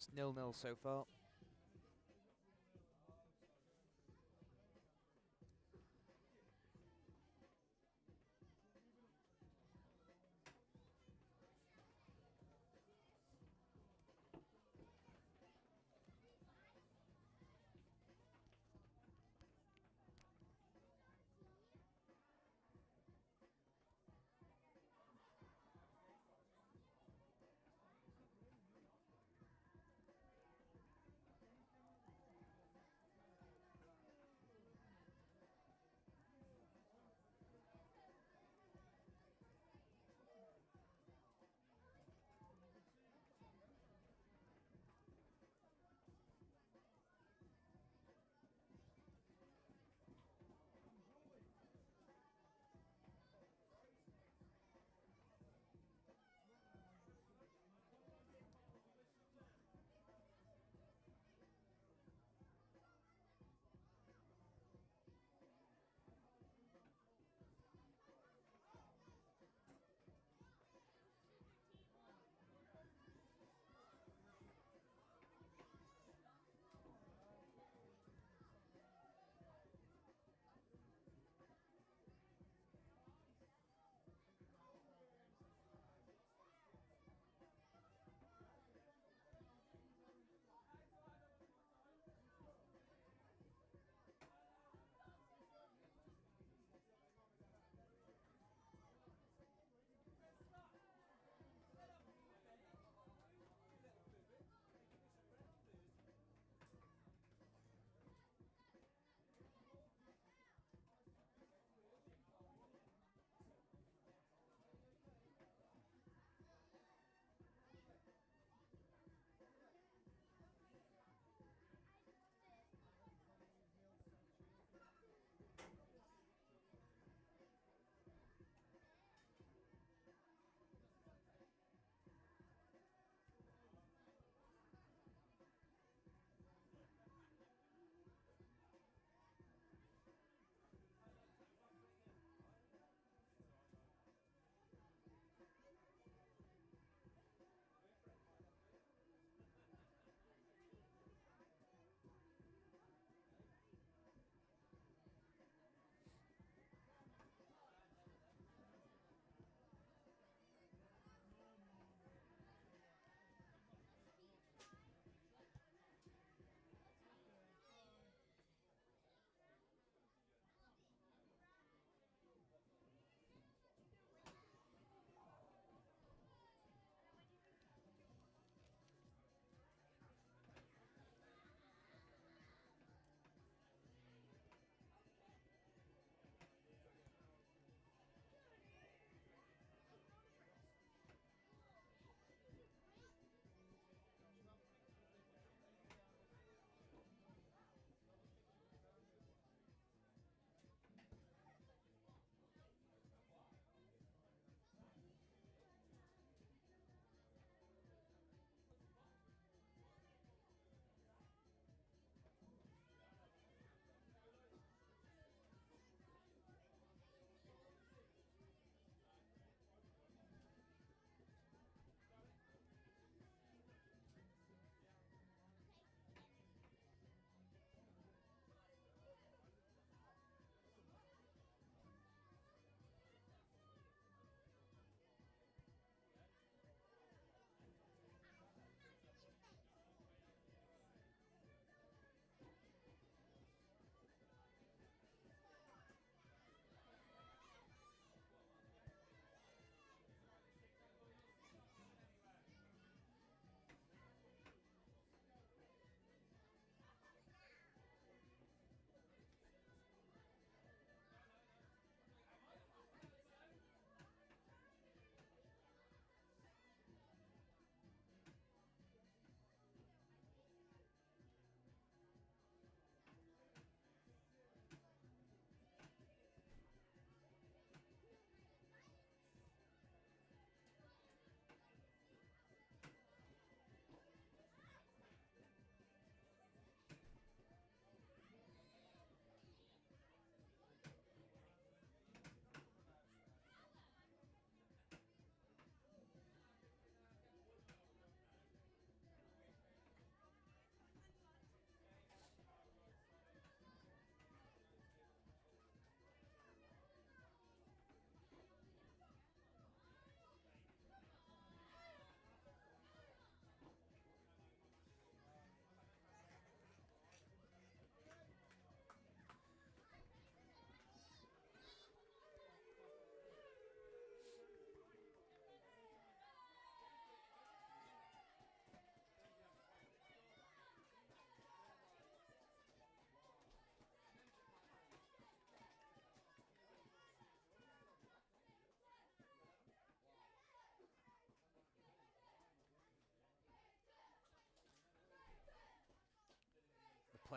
It's 0-0 so far.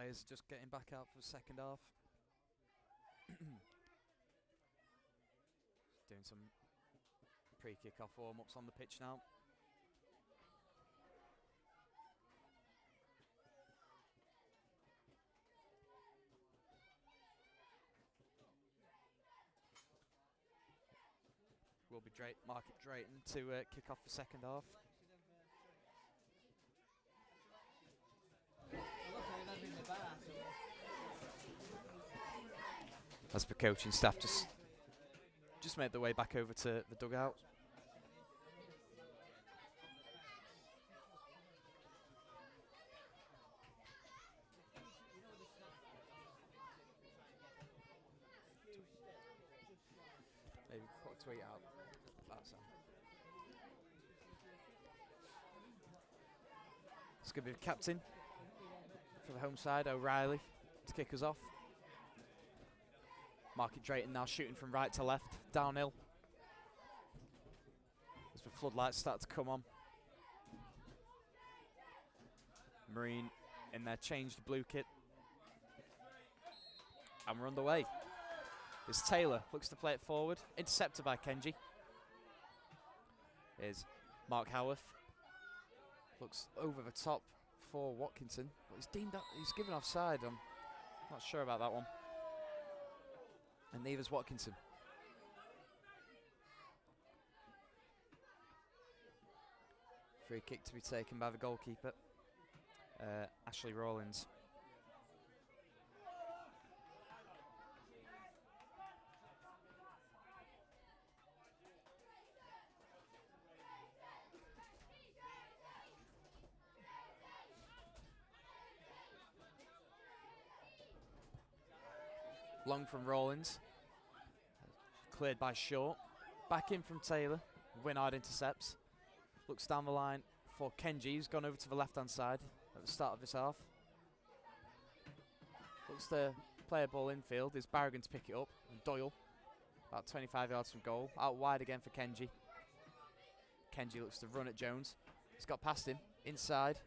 players just getting back out for the second half. Doing some pre-kick-off warm-ups on the pitch now. Will be Market Drayton to kick off the second half. As the coaching staff just made their way back over to the dugout. Maybe put a tweet out. That's it. It's going to be the captain for the home side, O'Reilly, to kick us off. Market Drayton now shooting from right to left, downhill. As the floodlights start to come on. Marine in their changed blue kit. And we're underway. As Taylor looks to play it forward, intercepted by Kenji. Here's Mark Howarth. Looks over the top for Watkinson, but he's given offside. I'm not sure about that one. And neither's Watkinson. Free kick to be taken by the goalkeeper, Ashley Rawlins. Long from Rawlins. Cleared by Short. Back in from Taylor. Winard intercepts. Looks down the line for Kenji, who's gone over to the left-hand side at the start of this half. Looks to play a ball infield. Is Barragan to pick it up. And Doyle, about 25 yards from goal. Out wide again for Kenji. Kenji looks to run at Jones. He's got past him. Inside.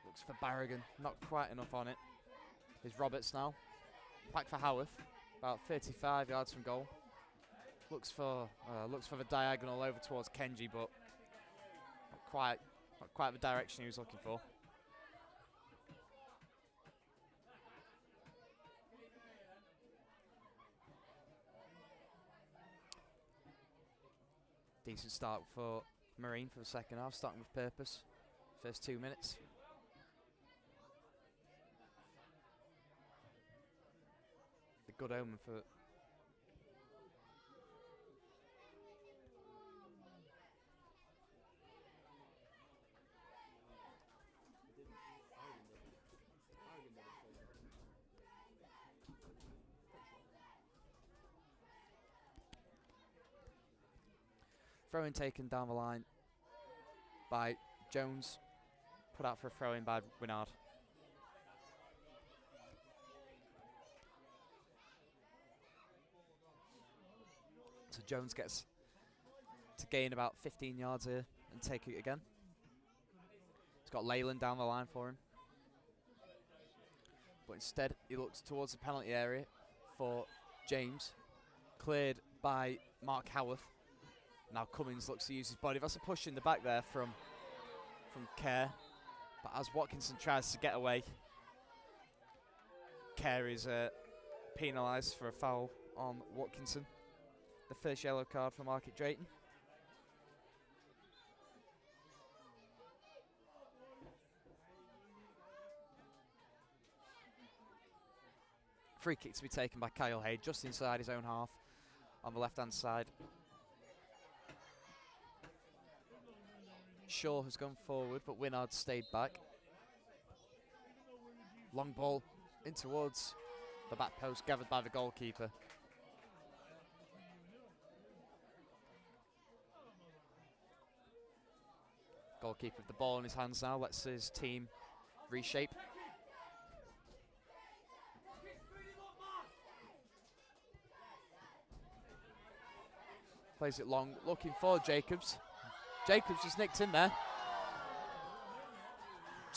Looks for Barragan. Not quite enough on it. Here's Roberts now. Back for Howarth. About 35 yards from goal. Looks for the diagonal over towards Kenji, but not quite the direction he was looking for. Decent start for Marine for the second half, starting with purpose. First 2 minutes. The good omen for throw-in taken down the line by Jones. Put out for a throw-in by Winard. So Jones gets to gain about 15 yards here and take it again. He's got Leyland down the line for him. But instead, he looks towards the penalty area for James. Cleared by Mark Howarth. Now Cummins looks to use his body. That's a push in the back there from Kerr. But as Watkinson tries to get away, Kerr is penalised for a foul on Watkinson. The first yellow card for Market Drayton. Free kick to be taken by Kyle Hay, just inside his own half on the left-hand side. Shaw has gone forward, but Winard stayed back. Long ball in towards the back post, gathered by the goalkeeper. Goalkeeper with the ball in his hands now, lets his team reshape. Plays it long, looking for Jacobs. Jacobs just nicked in there.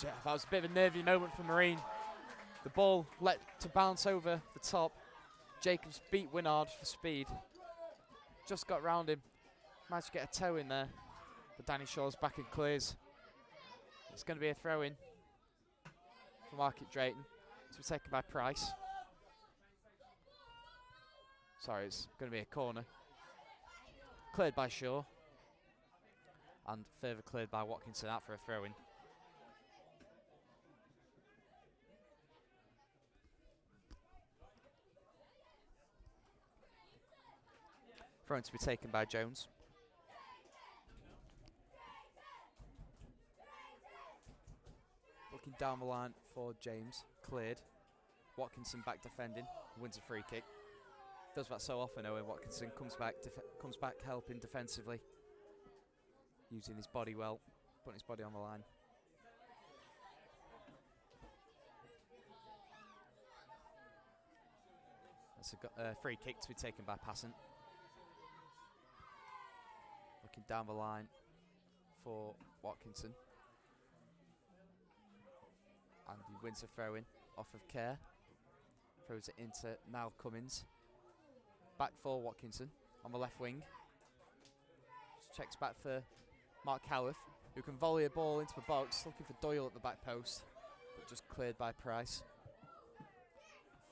That was a bit of a nervy moment for Marine. The ball let to bounce over the top. Jacobs beat Winard for speed. Just got round him. Managed to get a toe in there. But Danny Shaw's back and clears. It's going to be a throw-in for Market Drayton. To be taken by Price. Sorry, it's going to be a corner. Cleared by Shaw. And further cleared by Watkinson out for a throw-in. Throw-in to be taken by Jones. Looking down the line for James. Cleared. Watkinson back defending. Wins a free kick. Does that so often, Owen Watkinson comes back helping defensively. Using his body well. Putting his body on the line. That's a free kick to be taken by Passant. Looking down the line for Watkinson. And he wins a throw-in off of Kerr. Throws it into now Cummins. Back for Watkinson on the left wing. Just checks back for Mark Howarth, who can volley a ball into the box. Looking for Doyle at the back post, but just cleared by Price.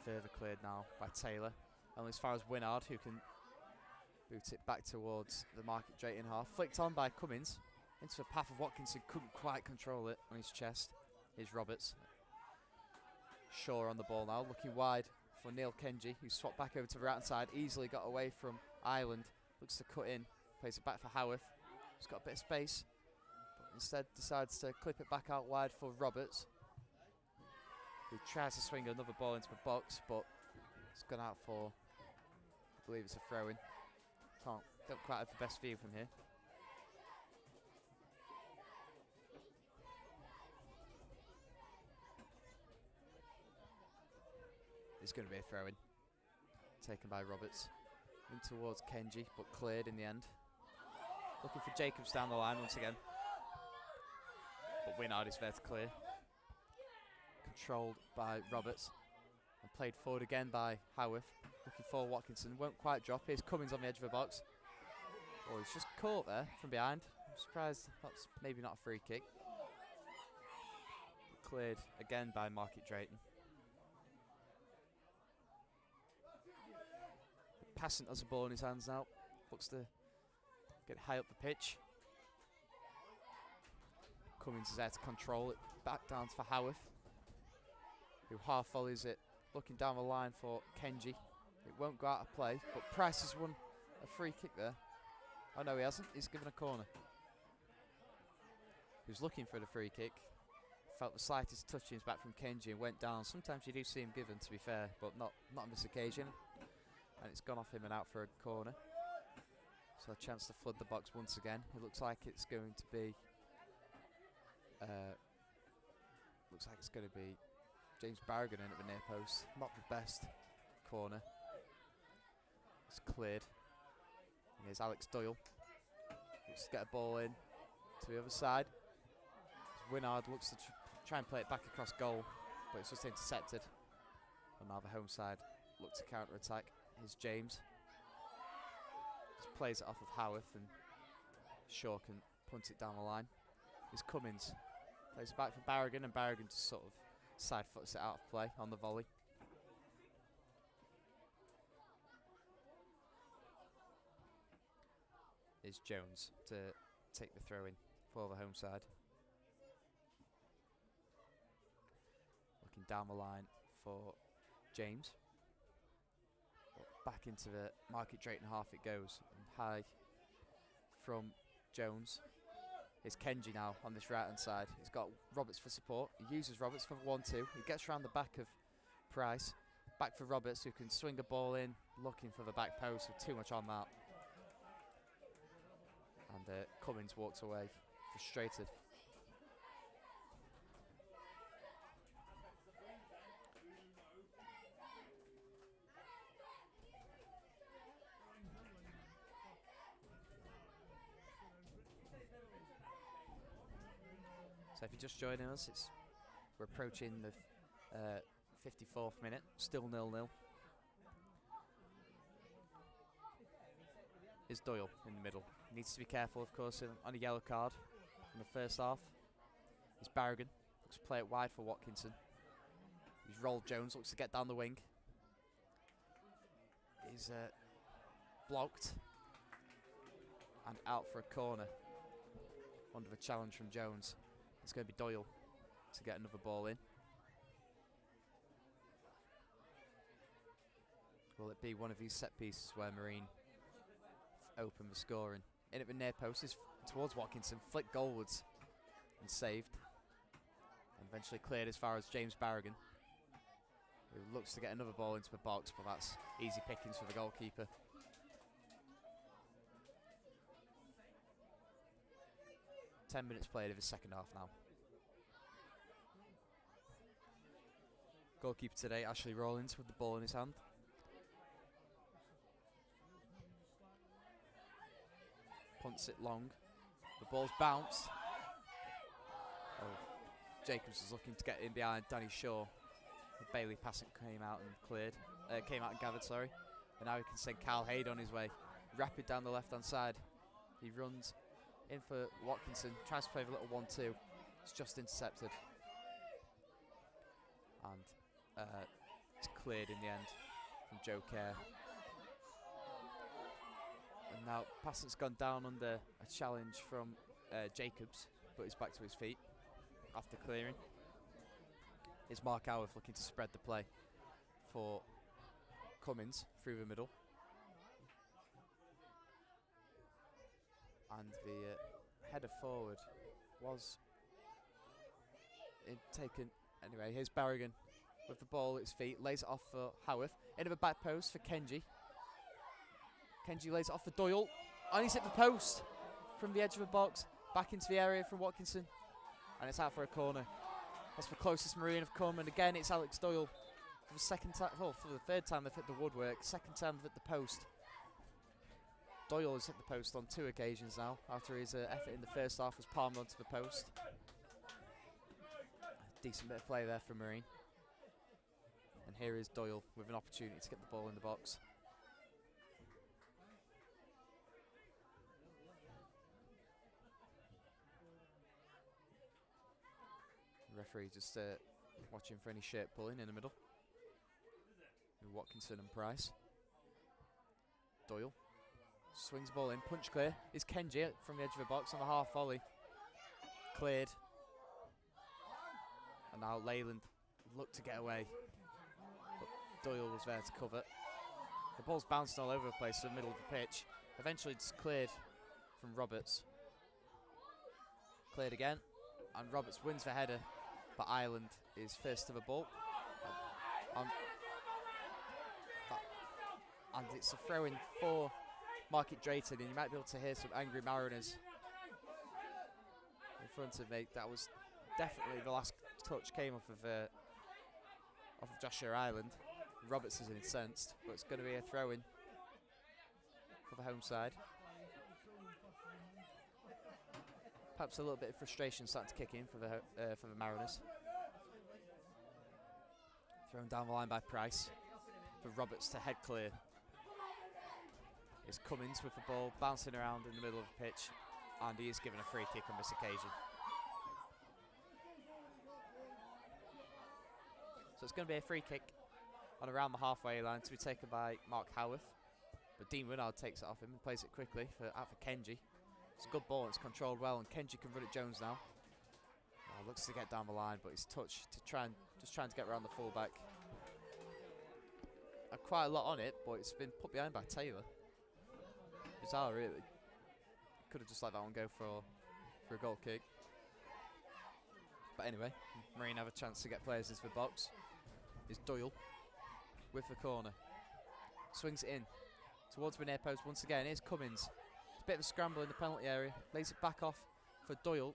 Further cleared now by Taylor. Only as far as Winard, who can boot it back towards the Market Drayton half. Flicked on by Cummins into the path of Watkinson. Couldn't quite control it on his chest. Here's Roberts. Shaw on the ball now, looking wide for Neil Kenji, who swapped back over to the right hand side. Easily got away from Ireland. Looks to cut in. Plays it back for Howarth. He's got a bit of space, but instead decides to clip it back out wide for Roberts, who tries to swing another ball into the box, but it's gone out for, I believe it's a throw-in. Don't quite have the best view from here. It's going to be a throw-in. Taken by Roberts. In towards Kenji, but cleared in the end. Looking for Jacobs down the line once again. But Winard is there to clear. Controlled by Roberts. And played forward again by Howarth. Looking for Watkinson. Won't quite drop. Here's Cummins on the edge of the box. Oh, he's just caught there from behind. I'm surprised that's maybe not a free kick. Cleared again by Market Drayton. Passant has the ball in his hands now. Looks to get high up the pitch. Cummins is there to control it. Back down for Howarth, who half volleys it. Looking down the line for Kenji. It won't go out of play, but Price has won a free kick there. Oh no, he hasn't. He's given a corner. He was looking for the free kick. Felt the slightest touchings back from Kenji and went down. Sometimes you do see him given, to be fair, but not on this occasion. And it's gone off him and out for a corner. So a chance to flood the box once again. It looks like it's going to be James Barragan in at the near post. Not the best corner. It's cleared. And here's Alex Doyle. Looks to get a ball in to the other side. Winard looks to try and play it back across goal, but it's just intercepted. And now the home side look to counter attack. Here's James. Just plays it off of Howarth, and Shaw can punt it down the line. Here's Cummins. Plays it back for Barragan, and Barragan just sort of side foots it out of play on the volley. Here's Jones to take the throw in for the home side. Looking down the line for James. Back into the Market Drayton half it goes, and high from Jones. It's Kenji now on this right hand side. He's got Roberts for support. He uses Roberts for 1-2. He gets around the back of Price. Back for Roberts, who can swing a ball in, looking for the back post with too much on that. And Cummins walks away frustrated. So if you're just joining us, we're approaching the 54th minute, still 0-0. Is Doyle in the middle. Needs to be careful, of course, on a yellow card in the first half. Is Barragan. Looks to play it wide for Watkinson. He's rolled Jones, looks to get down the wing. He's blocked. And out for a corner. Under the challenge from Jones. It's going to be Doyle to get another ball in. Will it be one of these set pieces where Marine open the scoring? In at the near post is towards Watkinson, flicked goalwards and saved. And eventually cleared as far as James Barragan, who looks to get another ball into the box, but that's easy pickings for the goalkeeper. Ten minutes played of his second half now. Goalkeeper today, Ashley Rawlins, with the ball in his hand. Punts it long. The ball's bounced. Oh, Jacobs is looking to get in behind Danny Shaw. The Bailey passing came out and cleared. Came out and gathered, sorry. And now he can send Kyle Hayde on his way. Rapid down the left-hand side. He runs in for Watkinson. Tries to play a little 1-2. It's just intercepted. And it's cleared in the end from Joe Kerr. And now Passant's gone down under a challenge from Jacobs, but he's back to his feet after clearing. It's Mark Howarth looking to spread the play for Cummins through the middle. And the header forward was taken. Anyway, here's Barragan with the ball at his feet, lays it off for Howarth. Into the back post for Kenji. Kenji lays it off for Doyle. And he's hit the post from the edge of the box. Back into the area from Watkinson. And it's out for a corner. That's the closest Marine have come. And again, it's Alex Doyle. For the second time, well, for the third time they've hit the woodwork. Second time they've hit the post. Doyle has hit the post on 2 occasions now. After his effort in the first half was palmed onto the post. Decent bit of play there for Marine. And here is Doyle with an opportunity to get the ball in the box. The referee just watching for any shirt pulling in the middle. With Watkinson and Price. Doyle swings the ball in, punch clear. Is Kenji from the edge of the box on the half volley. Cleared. And now Leyland looked to get away. But Doyle was there to cover. The ball's bouncing all over the place to the middle of the pitch. Eventually it's cleared from Roberts. Cleared again. And Roberts wins the header. But Ireland is first to the ball. And it's a throw-in for Market Drayton. And you might be able to hear some angry Mariners in front of me. That was definitely the last touch came off of Joshua Ireland. Roberts is incensed, but it's going to be a throw-in for the home side. Perhaps a little bit of frustration starting to kick in for the Mariners. Thrown down the line by Price for Roberts to head clear. It's Cummins with the ball bouncing around in the middle of the pitch, and he is given a free kick on this occasion. So it's going to be a free kick on around the halfway line to be taken by Mark Howarth. But Dean Winnard takes it off him and plays it quickly out for Kenji. It's a good ball, it's controlled well, and Kenji can run at Jones now. Looks to get down the line, but he's touched to just trying to get around the fullback. Quite a lot on it, but it's been put behind by Taylor. Bizarre, really. Could have just let that one go for a goal kick. But anyway, Marine have a chance to get players into the box. Is Doyle with the corner. Swings it in towards the near post once again. Here's Cummins. It's a bit of a scramble in the penalty area. Lays it back off for Doyle.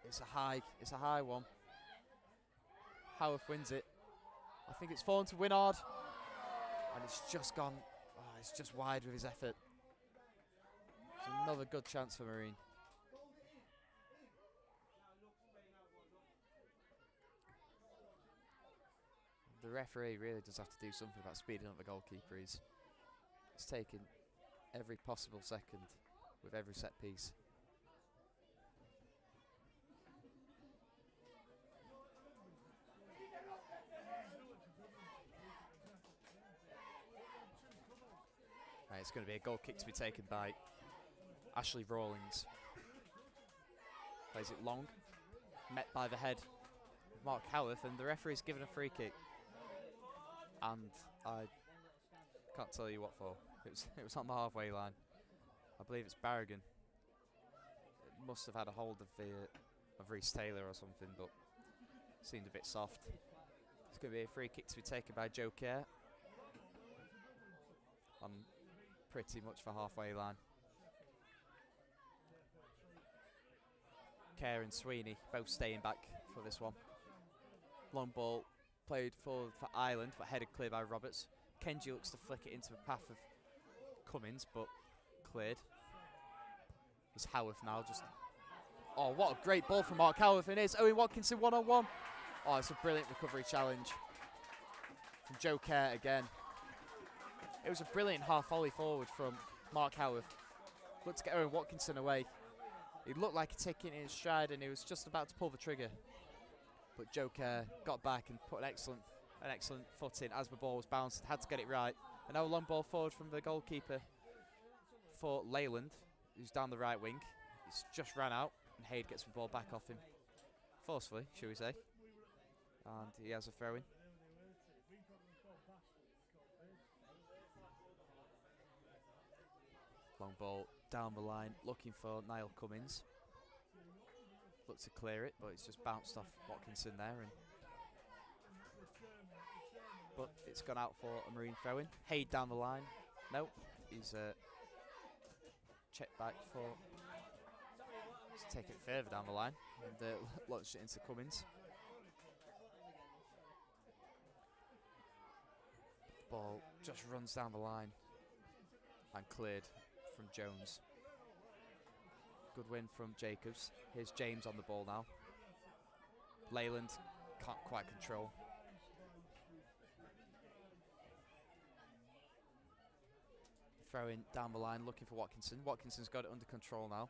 It's a high one. Howarth wins it. I think it's fallen to Winnard. And it's just gone. Oh, it's just wide with his effort. It's another good chance for Marine. the referee really does have to do something about speeding up the goalkeeper. He's taking every possible second with every set piece. Right, it's going to be a goal kick to be taken by Ashley Rawlings. Plays it long, met by the head of Mark Howarth, and the referee's given a free kick. And I can't tell you what for. It was on the halfway line. I believe it's Barragan. It must have had a hold of Reece Taylor or something, but seemed a bit soft. It's going to be a free kick to be taken by Joe Kerr on pretty much the halfway line. Kerr and Sweeney both staying back for this one. Long ball played forward for Ireland, but headed clear by Roberts. Kenji looks to flick it into the path of Cummins, but cleared. It's Howarth now, just... Oh, what a great ball from Mark Howarth, and it's Owen Watkinson one-on-one. Oh, it's a brilliant recovery challenge from Joe Kerr again. It was a brilliant half volley forward from Mark Howarth. Looked to get Owen Watkinson away. He looked like a tick in his stride, and he was just about to pull the trigger. But Joe Kerr got back and put an excellent foot in as the ball was bounced. Had to get it right. And now a long ball forward from the goalkeeper for Leyland, who's down the right wing. He's just ran out, and Hayde gets the ball back off him. Forcefully, shall we say. And he has a throw-in. Long ball down the line, looking for Niall Cummins. Looked to clear it, but it's just bounced off Watkinson there. But it's gone out for a Marine throw-in. Hayde down the line. No, he's checked back for... Let's take it further down the line and launch it into Cummins. Ball just runs down the line and cleared from Jones. Good win from Jacobs. Here's James on the ball now. Leyland can't quite control. Throwing down the line, looking for Watkinson. Watkinson's got it under control now,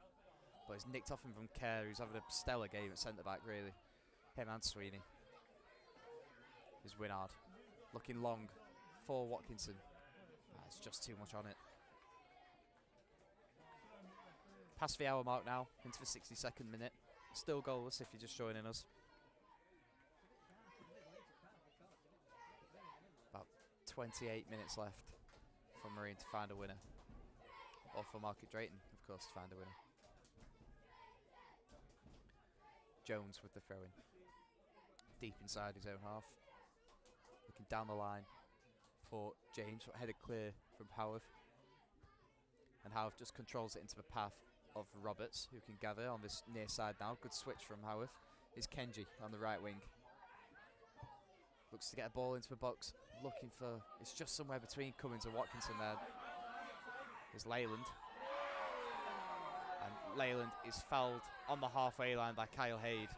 but it's nicked off him from Kerr, who's having a stellar game at centre-back, really. Him and Sweeney. Here's Winard. Looking long for Watkinson. It's just too much on it. Past the hour mark now, into the 62nd minute. Still goalless if you're just joining us. About 28 minutes left for Marine to find a winner. Or for Market Drayton, of course, to find a winner. Jones with the throw-in. Deep inside his own half. Looking down the line for James, but headed clear from Howarth. And Howarth just controls it into the path of Roberts, who can gather on this near side now. Good switch from Howarth. Is Kenji on the right wing. Looks to get a ball into the box. Looking for... It's just somewhere between Cummins and Watkinson there. Is Leyland. And Leyland is fouled on the halfway line by Kyle Hayde.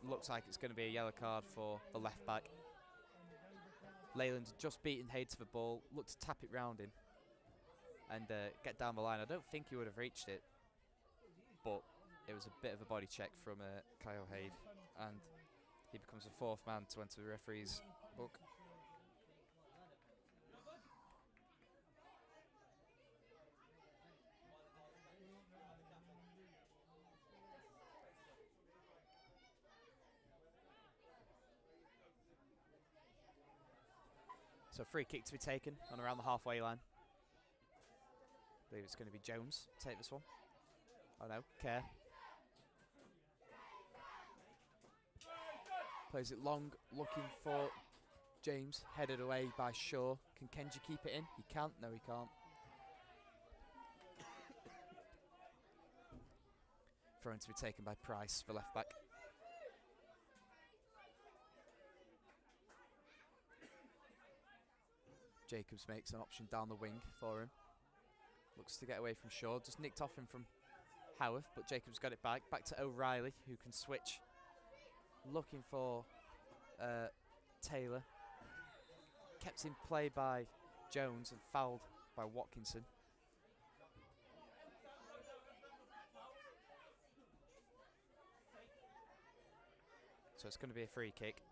Looks like it's going to be a yellow card for the left back. Leyland just beaten Hayde to the ball. Looked to tap it round him and get down the line. I don't think he would have reached it, but it was a bit of a body check from Kyle Hayde, and he becomes the fourth man to enter the referee's book. So free kick to be taken on around the halfway line. I believe it's going to be Jones take this one. Oh no, Kerr. Plays it long, looking for James, headed away by Shaw. Can Kenji keep it in? He can't. No, he can't. Thrown to be taken by Price for left back. Jacobs makes an option down the wing for him. Looks to get away from Shaw. Just nicked off him from Howarth, but Jacobs got it back. Back to O'Reilly, who can switch. Looking for Taylor. kept in play by Jones and fouled by Watkinson. So it's going to be a free kick.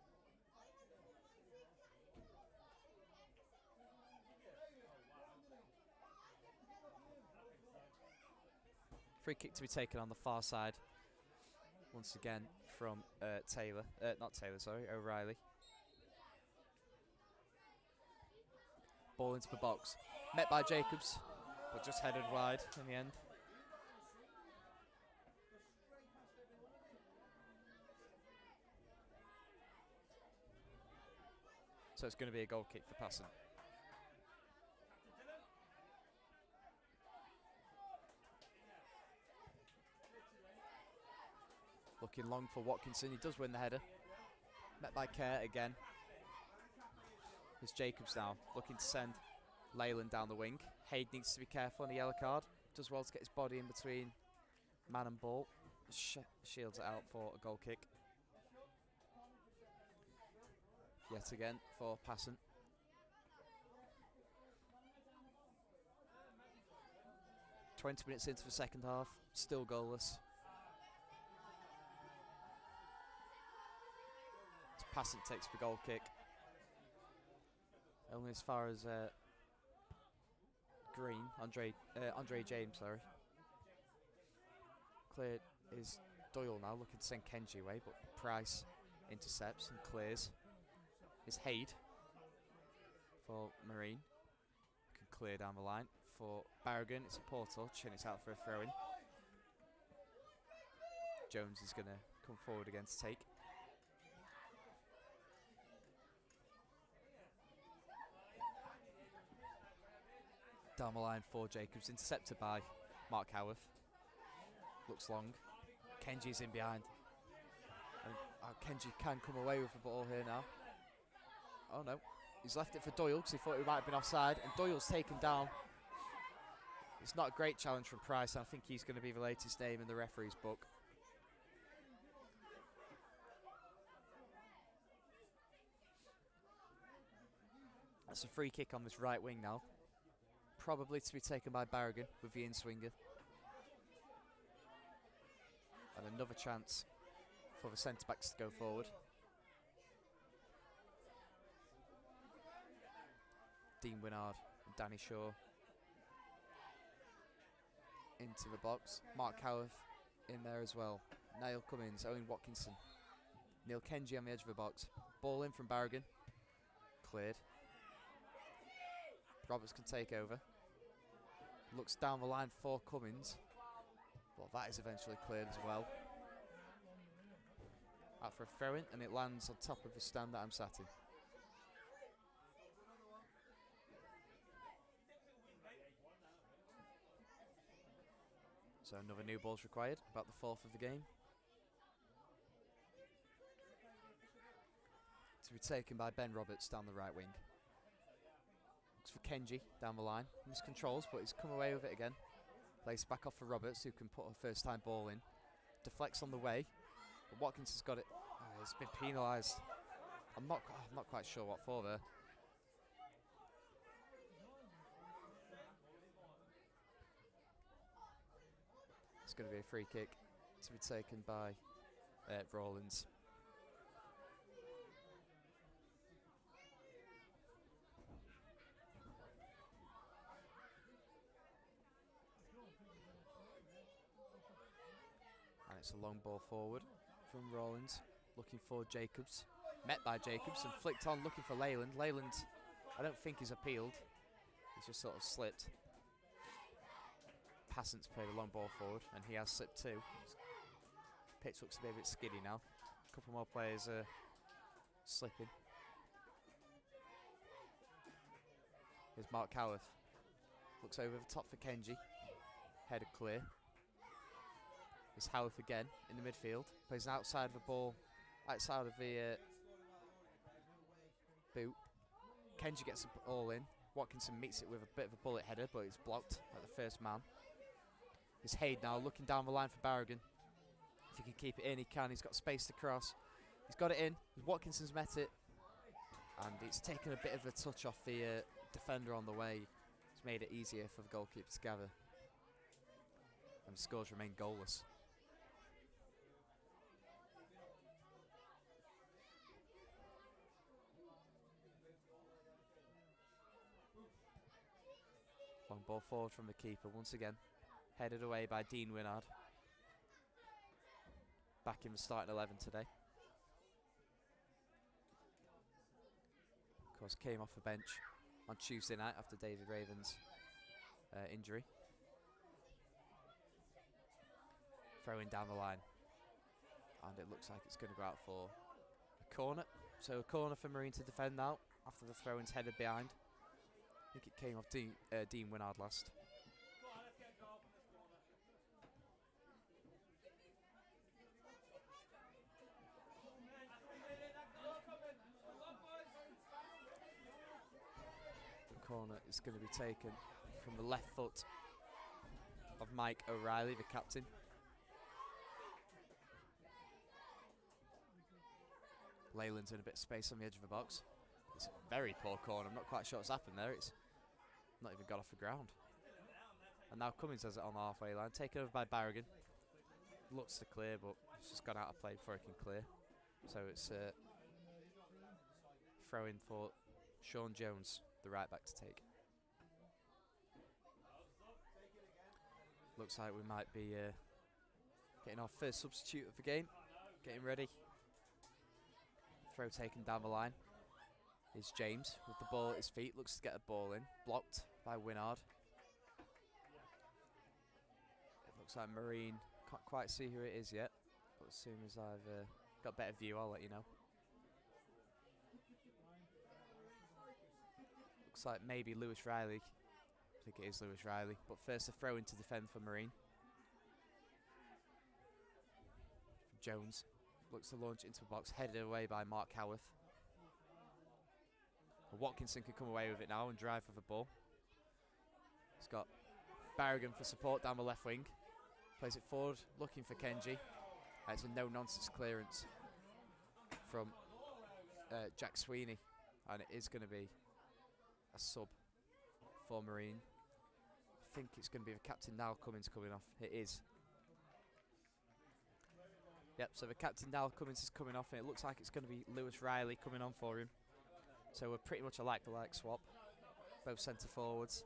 Free kick to be taken on the far side. Once again from Taylor. Not Taylor, sorry, O'Reilly. Ball into the box. Met by Jacobs, but just headed wide in the end. So it's going to be a goal kick for Passant. Looking long for Watkinson. He does win the header. Met by Kerr again. It's Jacobs now looking to send Leyland down the wing. Haig needs to be careful on the yellow card. Does well to get his body in between man and ball. Shields it out for a goal kick. Yet again for Passant. "20 minutes into the second half, still goalless. Passant takes the goal kick. Only as far as Green, Andre James, sorry. Cleared is Doyle now, looking to send Kenji away, but Price intercepts and clears. Is Haid for Marine. Can clear down the line. For Barragan, it's a poor touch and it's out for a throw-in. Jones is going to come forward again to take. Down the line for Jacobs, intercepted by Mark Howarth. Looks long. Kenji's in behind. And Kenji can come away with the ball here now. Oh no, he's left it for Doyle because he thought he might have been offside, and Doyle's taken down. It's not a great challenge from Price. I think he's going to be the latest name in the referee's book. That's a free kick on this right wing now. Probably to be taken by Barragan with the in-swinger. And another chance for the centre-backs to go forward. Dean Winnard and Danny Shaw into the box. Mark Howarth in there as well. Niall Cummins, Owen Watkinson. Neil Kenji on the edge of the box. Ball in from Barragan. Cleared. Roberts can take over. Looks down the line for Cummins. But that is eventually cleared as well. Out for a throw-in, and it lands on top of the stand that I'm sat in. So another new ball's required, about the fourth of the game. To be taken by Ben Roberts down the right wing. Looks for Kenji down the line. Miscontrols, but he's come away with it again. Plays back off for Roberts, who can put a first-time ball in. Deflects on the way, but Watkins has got it. Oh, he's been penalised. I'm not quite sure what for there. It's going to be a free kick to be taken by Rawlins. And it's a long ball forward from Rawlins, looking for Jacobs. Met by Jacobs and flicked on, looking for Leyland. Leyland, I don't think he's appealed. He's just sort of slipped. Passant's played a long ball forward, and he has slipped too. Pitch looks to be a bit skiddy now. A couple more players slipping. Here's Mark Howarth. Looks over the top for Kenji. Header clear. It's Howarth again in the midfield. Plays outside of the ball, outside of the boot. Kenji gets it all in. Watkinson meets it with a bit of a bullet header, but it's blocked at the first man. It's Haid now looking down the line for Barragan. If he can keep it in, he can. He's got space to cross. He's got it in. Watkinson's met it. And it's taken a bit of a touch off the defender on the way. It's made it easier for the goalkeeper to gather. And the scores remain goalless. Long ball forward from the keeper once again. Headed away by Dean Winard. Back in the starting 11 today. Of course, came off the bench on Tuesday night after David Raven's injury. Throwing down the line. And it looks like it's going to go out for a corner. So a corner for Marine to defend now after the throw-in's headed behind. I think it came off Dean Winard last. The corner is going to be taken from the left foot of Mike O'Reilly, the captain. Leyland's in a bit of space on the edge of the box. It's a very poor corner. I'm not quite sure what's happened there. It's not even got off the ground. And now Cummins has it on the halfway line. Taken over by Barragan. Looks to clear, but it's just gone out of play before it can clear. So it's throw in for Sean Jones, the right back to take. Looks like we might be getting our first substitute of the game. Getting ready. Throw taken down the line is James with the ball at his feet. Looks to get a ball in. Blocked by Winard. It looks like Marine. Can't quite see who it is yet. But as soon as I've got a better view, I'll let you know. Looks like maybe Lewis Riley. I think it is Lewis Riley. But first a throw in to defend for Marine. Jones. Looks to launch into the box, headed away by Mark Howarth. Watkinson can come away with it now and drive for the ball. He's got Barragan for support down the left wing. Plays it forward, looking for Kenji. It's a no-nonsense clearance from Jack Sweeney. And it is going to be a sub for Marine. I think it's going to be the captain now, Cummins coming off. It is. Yep, so the captain Dal Cummins is coming off, and it looks like it's going to be Lewis Riley coming on for him. So we're pretty much a like-for-like swap, both centre forwards.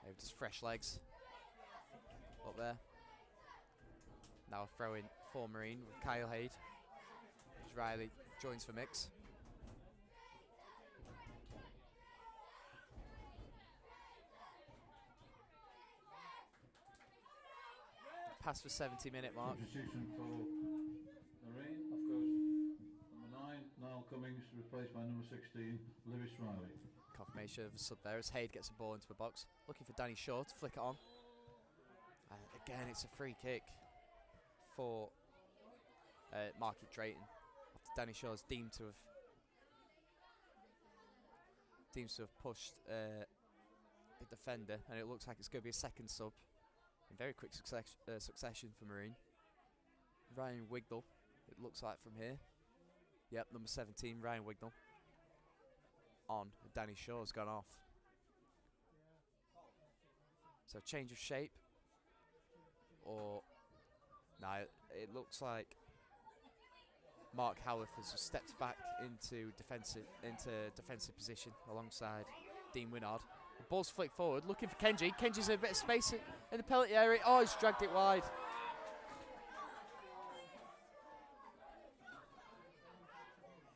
Maybe just fresh legs up there. Now a throw in for Marine with Kyle Haid, as Riley joins the mix. Past the 70-minute mark. Substitution for Marine, of course. Number 9, Niall Cummings, replaced by number 16, Lewis Riley. Confirmation of the sub there as Haid gets the ball into the box. Looking for Danny Shaw to flick it on. Again, it's a free kick for Market Drayton. After Danny Shaw's deemed to have pushed the defender, and it looks like it's going to be a second sub. In very quick succession for Marine. Ryan Wignall, it looks like from here. Yep, number 17, Ryan Wignall. On, Danny Shaw's gone off. So change of shape. Or, no, it looks like Mark Howarth has just stepped back into defensive position alongside Dean Winard. The ball's flicked forward, looking for Kenji. Kenji's in a bit of space in the penalty area. Oh, he's dragged it wide.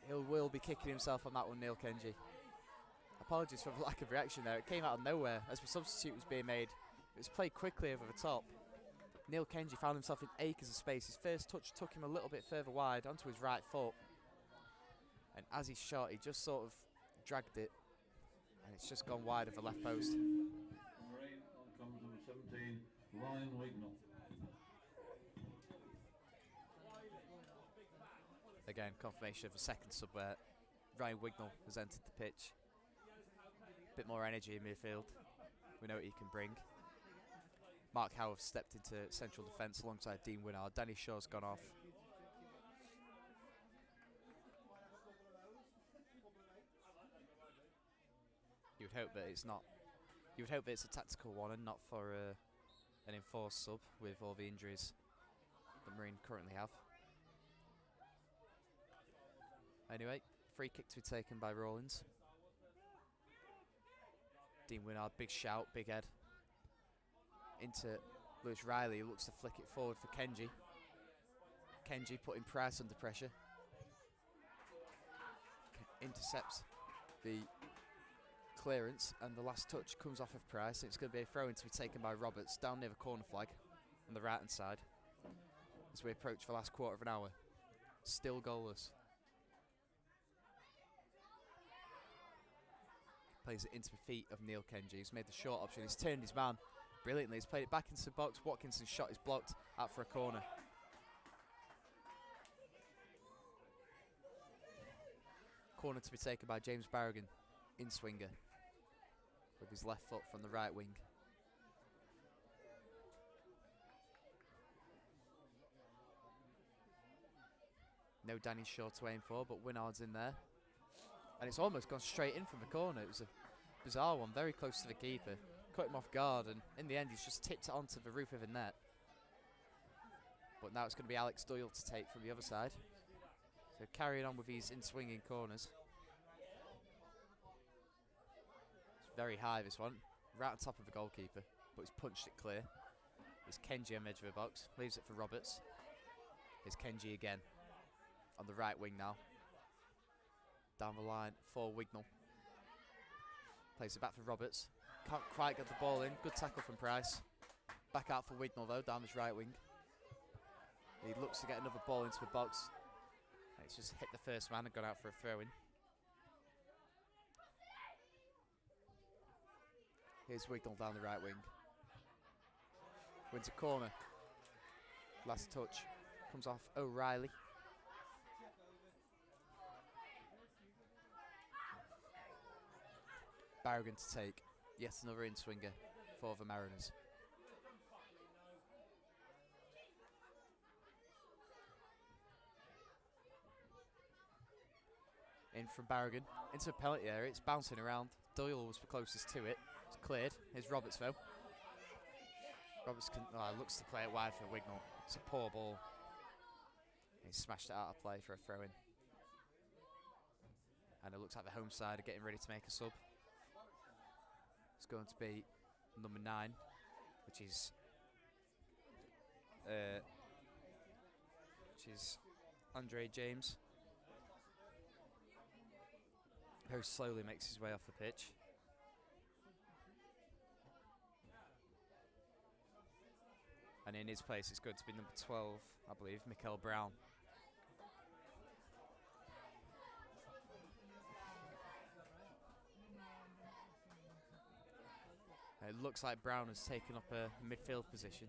He will be kicking himself on that one, Neil Kenji. Apologies for the lack of reaction there. It came out of nowhere as the substitute was being made. It was played quickly over the top. Neil Kenji found himself in acres of space. His first touch took him a little bit further wide onto his right foot. And as he shot, he just sort of dragged it. And it's just gone wide of the left post. Marine, on comes number 17, Ryan Wignall. Again, confirmation of a second sub where Ryan Wignall has entered the pitch. A bit more energy in midfield. We know what he can bring. Mark Howarth stepped into central defence alongside Dean Winard. Danny Shaw's gone off. would hope that it's not. You would hope that it's a tactical one and not for an enforced sub with all the injuries that Marine currently have. Anyway, free kick to be taken by Rawlins. Dean Winnard, big shout, big head. Into Lewis Riley, who looks to flick it forward for Kenji. Kenji putting Price under pressure. Intercepts the clearance, and the last touch comes off of Price. It's going to be a throw-in to be taken by Roberts down near the corner flag on the right-hand side as we approach the last quarter of an hour. Still goalless. Plays it into the feet of Neil Kenji. He's made the short option. He's turned his man brilliantly. He's played it back into the box. Watkinson's shot is blocked out for a corner. Corner to be taken by James Barragan, in swinger, with his left foot from the right wing. No Danny Shaw to aim for, but Winnard's in there. And it's almost gone straight in from the corner. It was a bizarre one, very close to the keeper. Cut him off guard, and in the end he's just tipped it onto the roof of the net. But now it's going to be Alex Doyle to take from the other side. So carrying on with these in-swinging corners. It's very high, this one. Right on top of the goalkeeper, but he's punched it clear. It's Kenji on the edge of the box. Leaves it for Roberts. Here's Kenji again. On the right wing now. Down the line for Wignall. Plays it back for Roberts. Can't quite get the ball in. Good tackle from Price. Back out for Wignall though, down his right wing. He looks to get another ball into the box. It's just hit the first man and gone out for a throw-in. Here's Wignall down the right wing. Wins a corner. Last touch. Comes off O'Reilly. Barragan to take. Yet another in-swinger for the Mariners. In from Barragan, into a penalty area. It's bouncing around. Doyle was the closest to it. It's cleared. Here's Roberts though. Roberts looks to play it wide for Wignall. It's a poor ball. He smashed it out of play for a throw-in. And it looks like the home side are getting ready to make a sub. It's going to be number 9, which is Andre James. Very slowly makes his way off the pitch. And in his place, it's going to be number 12, I believe, Mikael Brown. It looks like Brown has taken up a midfield position.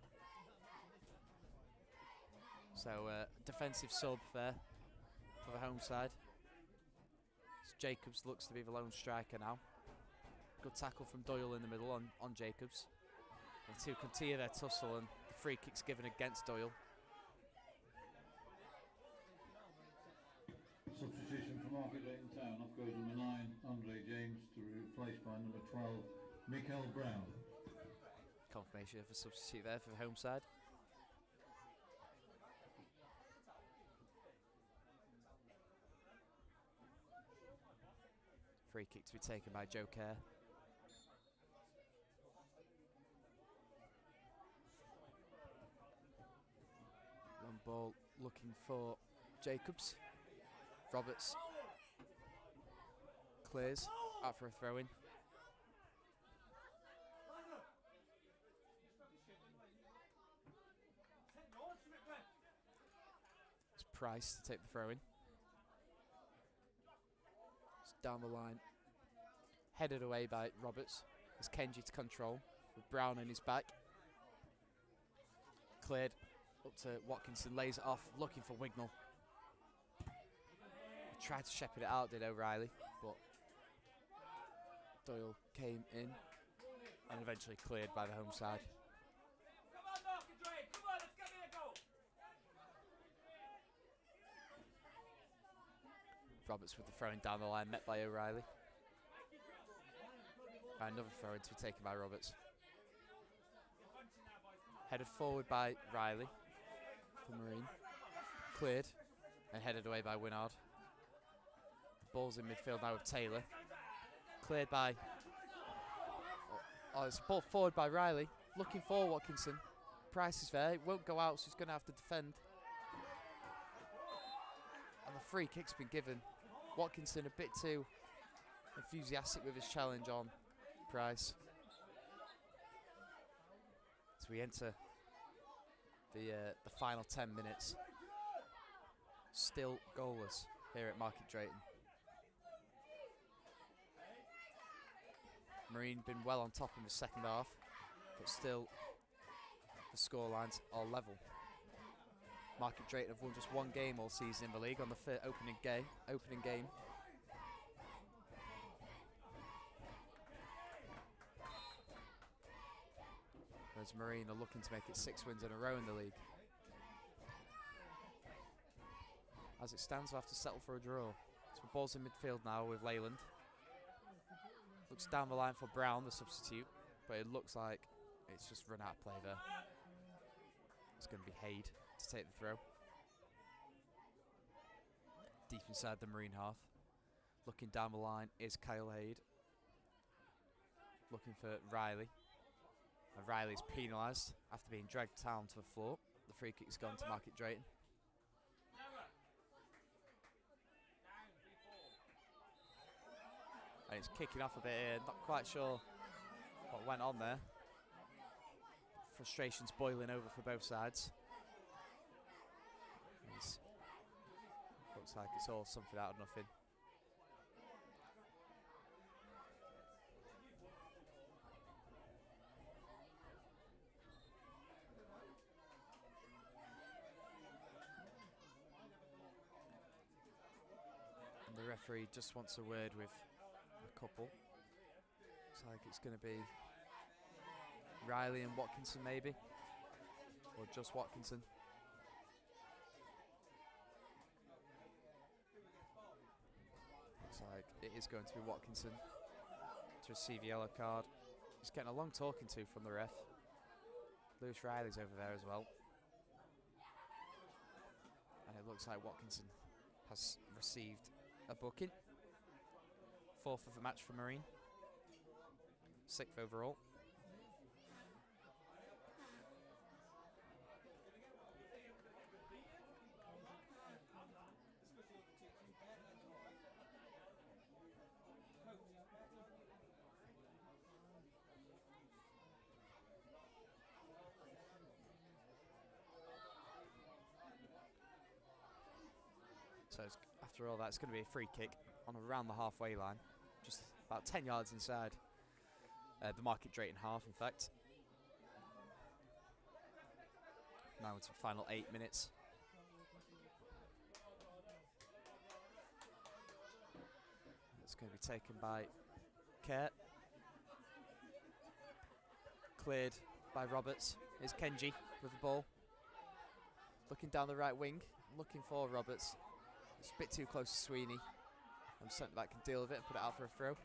So defensive sub there for the home side. Jacobs looks to be the lone striker now. Good tackle from Doyle in the middle on Jacobs. The two continue their tussle, and the free kick's given against Doyle. Substitution for Market Drayton Town. Off goes number 9, Andre James, to be replaced by number 12, Mikael Brown. Confirmation of a substitute there for the home side. Free kick to be taken by Joe Kerr. One ball looking for Jacobs. Roberts clears out for a throw-in. It's Price to take the throw-in. It's down the line. Headed away by Roberts. It's Kenji to control with Brown in his back. Cleared up to Watkinson, lays it off, looking for Wignall. He tried to shepherd it out, did O'Reilly, but Doyle came in and eventually cleared by the home side. Come on, Market Drayton, come on, let's get me a goal. Roberts with the throwing down the line, met by O'Reilly. Another throw in to be taken by Roberts. Headed forward by Riley for Marine. Cleared and headed away by Winard. Ball's in midfield now with Taylor. Cleared by... Oh, it's a ball forward by Riley. Looking for Watkinson. Price is there. It won't go out, so he's going to have to defend. And the free kick's been given. Watkinson a bit too enthusiastic with his challenge on Price. So we enter the final 10 minutes. Still goalless here at Market Drayton. Marine been well on top in the second half, but still the scorelines are level. Market Drayton have won just one game all season in the league on the opening game. Whereas Marine are looking to make it 6 wins in a row in the league. As it stands, we'll have to settle for a draw. So the ball's in midfield now with Leyland. Looks down the line for Brown, the substitute, but it looks like it's just run out of play there. It's going to be Haid to take the throw. Deep inside the Marine half. Looking down the line is Kyle Haid. Looking for Riley. And Riley's penalised after being dragged down to the floor. The free kick's gone to Market Drayton. And it's kicking off a bit here, not quite sure what went on there. Frustration's boiling over for both sides. Looks like it's all something out of nothing. And the referee just wants a word with a couple. Looks like it's going to be Riley and Watkinson maybe, or just Watkinson. Looks like it is going to be Watkinson to receive a yellow card. He's getting a long talking to from the ref. Lewis Riley's over there as well. And it looks like Watkinson has received a booking. 4th of the match for Marine. 6th overall. So after all that, it's going to be a free kick on around the halfway line, just about 10 yards inside the Market Drayton half, in fact. Now it's the final 8 minutes. It's going to be taken by Kerr. Cleared by Roberts. Here's Kenji with the ball. Looking down the right wing, looking for Roberts. It's a bit too close to Sweeney. And centre back can deal with it and put it out for a throw.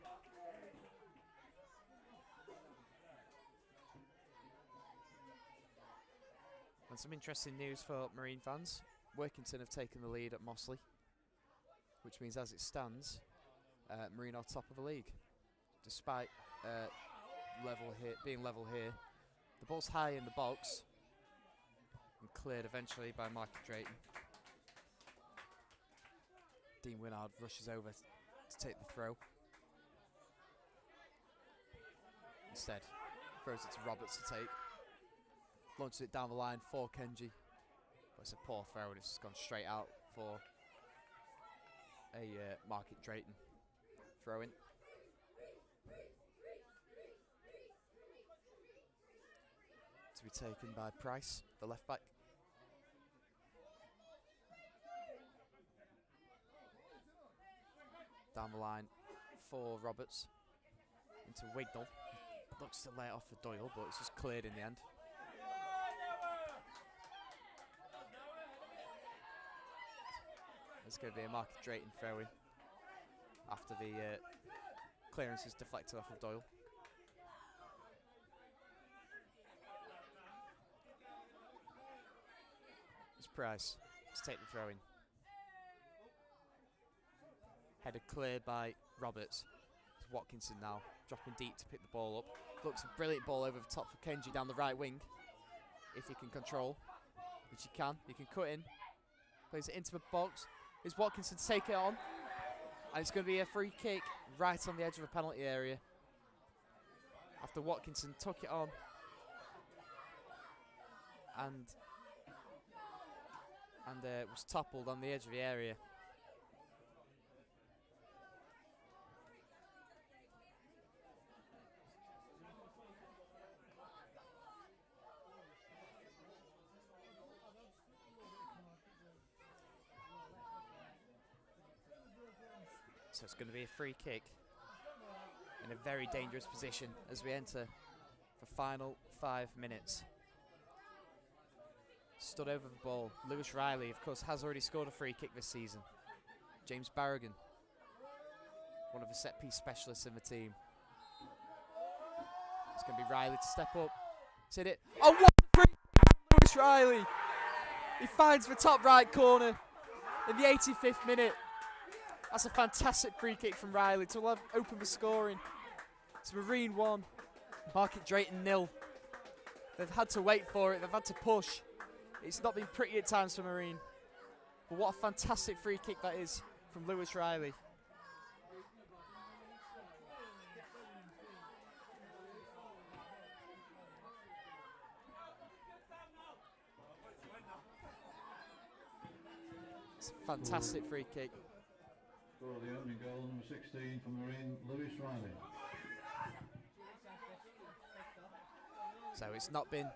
And some interesting news for Marine fans. Workington have taken the lead at Mossley, which means as it stands, Marine are top of the league. Despite being level here. The ball's high in the box and cleared eventually by Market Drayton. Dean Winard rushes over to take the throw. Instead, throws it to Roberts to take. Launches it down the line for Kenji. But it's a poor throw and it's just gone straight out for a Market Drayton throw in. To be taken by Price, the left back. Down the line for Roberts into Wignall. Looks to lay it off for Doyle, but it's just cleared in the end. It's going to be a Market Drayton throw in after the clearance is deflected off of Doyle. Price to take the throw in. Headed clear by Roberts. It's Watkinson now, dropping deep to pick the ball up. Looks a brilliant ball over the top for Kenji down the right wing. If he can control, which he can cut in. Plays it into the box. Is Watkinson to take it on? And it's going to be a free kick right on the edge of the penalty area. After Watkinson took it on. And was toppled on the edge of the area. So it's going to be a free kick in a very dangerous position as we enter the final 5 minutes. Stood over the ball. Lewis Riley, of course, has already scored a free kick this season. James Barragan, one of the set-piece specialists in the team. It's going to be Riley to step up. Hit it. Oh, what a free kick from Lewis Riley! He finds the top right corner in the 85th minute. That's a fantastic free kick from Riley to open the scoring. It's Marine 1, Market Drayton 0. They've had to wait for it, they've had to push. It's not been pretty at times for Marine. But what a fantastic free kick that is from Lewis Riley. It's a fantastic free kick. For the opening goal, number 16 from Marine, Lewis Riley. So it's not been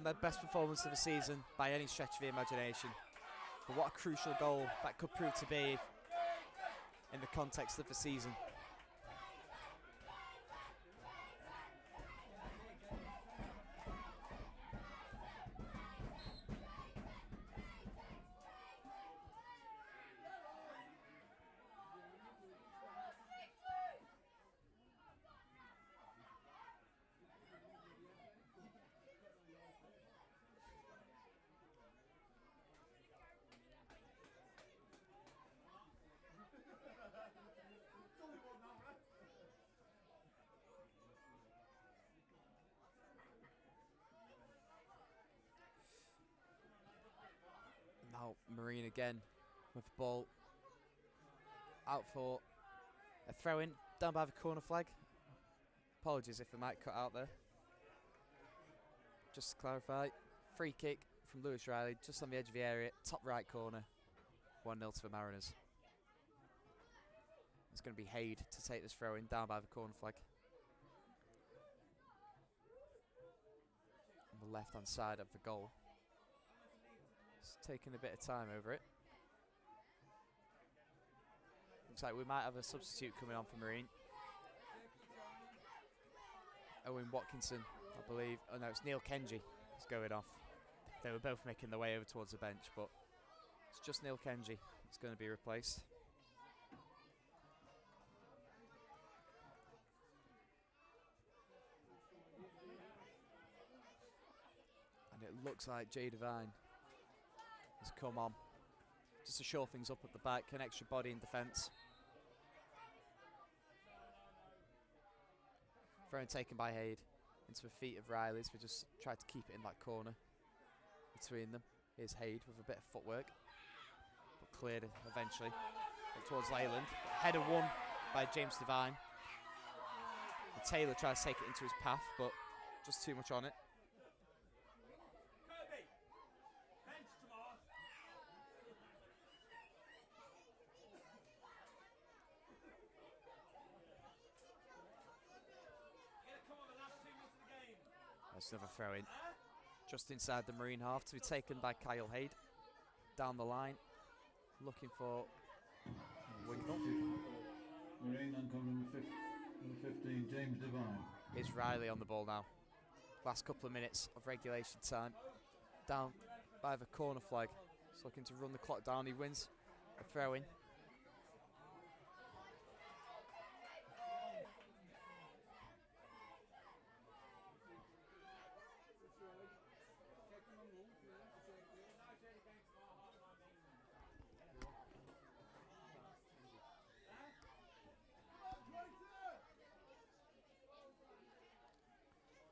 their best performance of the season by any stretch of the imagination. But what a crucial goal that could prove to be in the context of the season. Now Marine again with the ball out for a throw-in down by the corner flag. Apologies if the mic cut out there. Just to clarify, free kick from Lewis Riley just on the edge of the area, top right corner, 1-0 to the Mariners. It's going to be Haid to take this throw-in down by the corner flag. On the left-hand side of the goal. It's taking a bit of time over it. Looks like we might have a substitute coming on for Marine. Owen Watkinson, I believe. Oh no, it's Neil Kenji is going off. They were both making their way over towards the bench, but it's just Neil Kenji that's going to be replaced. And it looks like Jay Devine has come on just to shore things up at the back, an extra body in defence. Throw taken by Haid into the feet of Riley's. We just tried to keep it in that corner between them. Here's Haid with a bit of footwork, but cleared it eventually up towards Leyland. Header won by James Devine. And Taylor tries to take it into his path, but just too much on it. That's another throw in. Just inside the Marine half to be taken by Kyle Haid. Down the line. Looking for Winkle. Marine on number 15, James Devine. Is Riley on the ball now. Last couple of minutes of regulation time. Down by the corner flag. He's looking to run the clock down. He wins a throw in.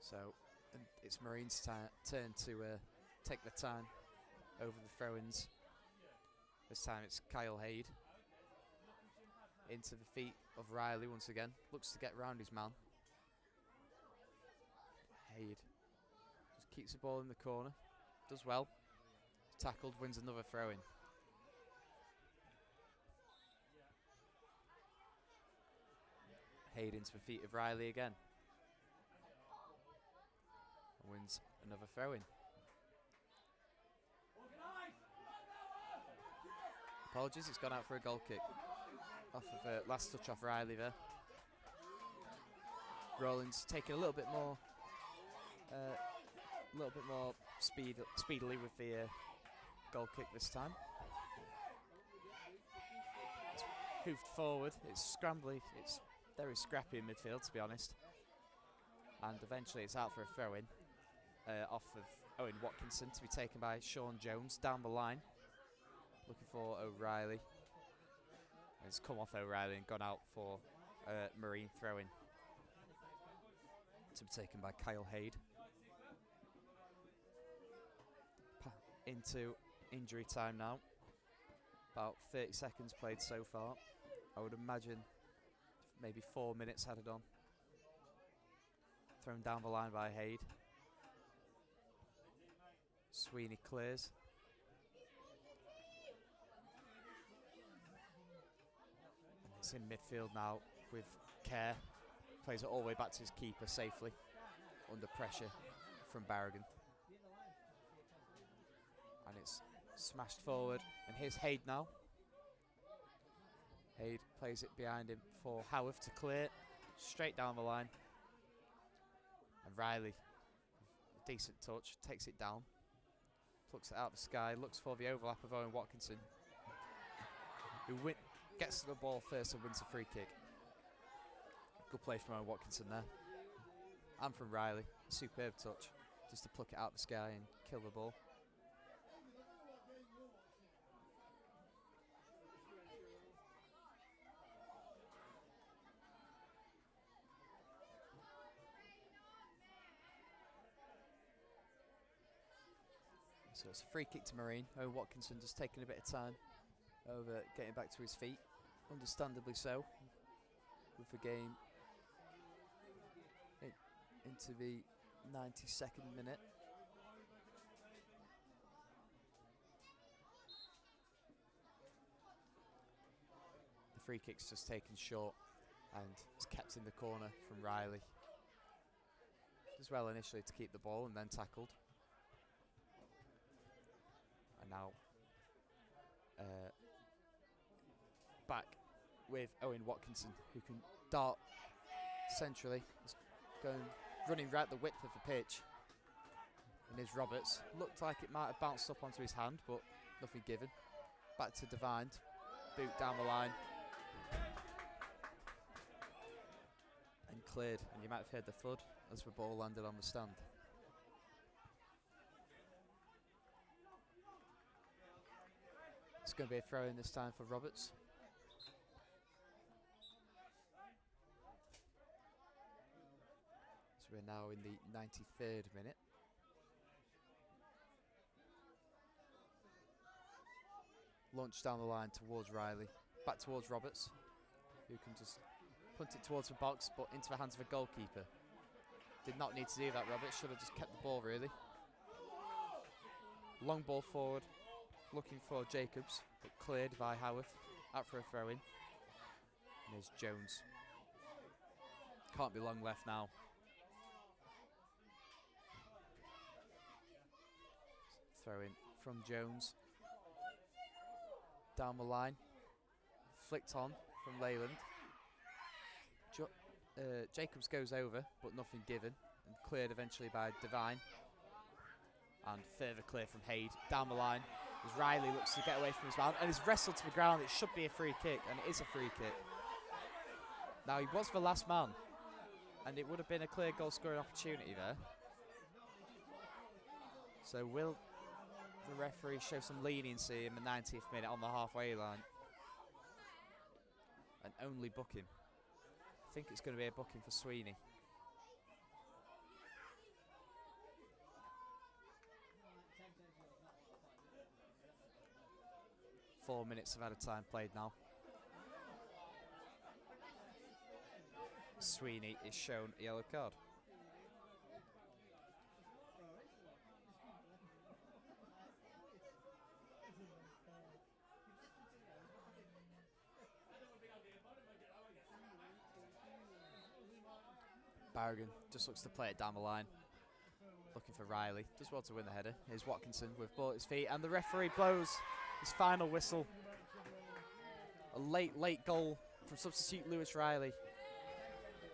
So and it's Marine's turn to take the time over the throw-ins. This time it's Kyle Haid into the feet of Riley once again. Looks to get round his man. Haid just keeps the ball in the corner. Does well. Tackled, wins another throw-in. Haid into the feet of Riley again. Wins another throw-in. Apologies, it's gone out for a goal kick. Off of last touch off Riley there. Rollins taking a little bit more speedily with the goal kick this time. It's hoofed forward, it's scrambly, it's very scrappy in midfield, to be honest. And eventually it's out for a throw-in off of Owen Watkinson to be taken by Sean Jones down the line. Looking for O'Reilly. It's come off O'Reilly and gone out for Marine throw-in to be taken by Kyle Haid. Into injury time now. About 30 seconds played so far. I would imagine maybe 4 minutes added on. Thrown down the line by Haid. Sweeney clears. And it's in midfield now with Kerr. Plays it all the way back to his keeper safely. Under pressure from Barragan. And it's smashed forward. And here's Haid now. Haid plays it behind him for Howarth to clear. Straight down the line. And Riley, a decent touch, takes it down. Plucks it out of the sky, looks for the overlap of Owen Watkinson, who gets to the ball first and wins a free kick. Good play from Owen Watkinson there. And from Riley, a superb touch, just to pluck it out of the sky and kill the ball. So it's a free kick to Marine. Owen Watkinson just taking a bit of time over getting back to his feet. Understandably so. With the game into the 92nd minute. The free kick's just taken short and it's kept in the corner from Riley. Does well initially to keep the ball and then tackled. And now back with Owen Watkinson, who can dart centrally. He's running right the width of the pitch. And here's Roberts. Looked like it might have bounced up onto his hand, but nothing given. Back to Devine. Boot down the line. And cleared. And you might have heard the thud as the ball landed on the stand. It's going to be a throw in this time for Roberts. So we're now in the 93rd minute. Launch down the line towards Riley. Back towards Roberts, who can just punt it towards the box, but into the hands of a goalkeeper. Did not need to do that, Roberts. Should have just kept the ball, really. Long ball forward. Looking for Jacobs, but cleared by Howarth. Out for a throw-in. And there's Jones. Can't be long left now. Throw-in from Jones. Down the line. Flicked on from Leyland. Jacobs goes over, but nothing given. And cleared eventually by Devine. And further clear from Haid. Down the line. As Riley looks to get away from his man and is wrestled to the ground. It should be a free kick, and it is a free kick. Now, he was the last man, and it would have been a clear goal scoring opportunity there. So will the referee show some leniency in the 90th minute on the halfway line and only book him? I think it's going to be a booking for Sweeney. 4 minutes of added time played now. Sweeney is shown a yellow card. Barragan just looks to play it down the line. Looking for Riley. Does well to win the header. Here's Watkinson with ball at his feet. And the referee blows his final whistle. A late goal from substitute Lewis Riley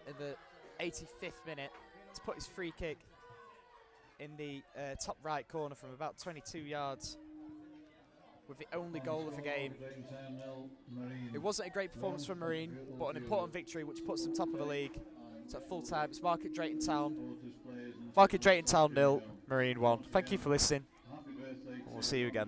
in the 85th minute to put his free kick in the top right corner from about 22 yards with the only goal of the game. It wasn't a great performance from Marine, but an important victory which puts them top of the league. So at full time, it's Market Drayton Town 0, Marine 1. Thank you for listening. We'll see you again.